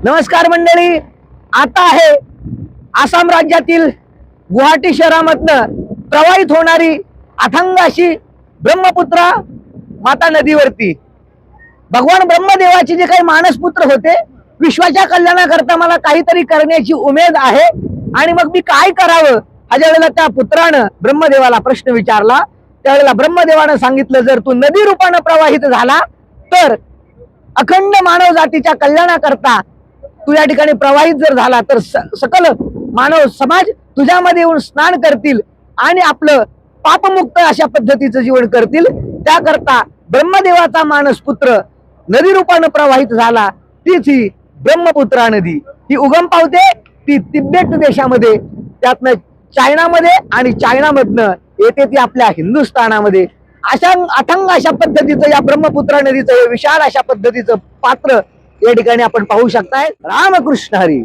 नमस्कार मंडळी, आता आहे आसाम राज्यातील गुवाहाटी शहरामधनं प्रवाहित होणारी अथांग अशी ब्रह्मपुत्रा माता नदीवरती भगवान ब्रह्मदेवाचे जे काही मानसपुत्र होते, विश्वाच्या कल्याणाकरता मला काहीतरी करण्याची उमेद आहे आणि मग मी काय करावं हा ज्यावेळेला त्या पुत्रानं ब्रह्मदेवाला प्रश्न विचारला, त्यावेळेला ब्रह्मदेवानं सांगितलं, जर तू नदी रूपानं प्रवाहित झाला तर अखंड मानव जातीच्या कल्याणाकरता तू या ठिकाणी प्रवाहित जर झाला तर सकल मानव समाज तुझ्यामध्ये येऊन स्नान करतील आणि आपलं पापमुक्त अशा पद्धतीचं जीवन करतील. त्याकरता ब्रह्मदेवाचा मानस पुत्र नदी रूपानं प्रवाहित झाला, तीच ही ब्रह्मपुत्रा नदी. ही उगम पावते ती तिबेट देशामध्ये, त्यातनं चायनामध्ये आणि चायनामधनं येते ती आपल्या हिंदुस्थानामध्ये. अशा अथांग अशा पद्धतीचं या ब्रह्मपुत्रा नदीचं हे विशाल अशा पद्धतीचं पात्र या ठिकाणी आपण पाहू शकताय. रामकृष्ण हरी.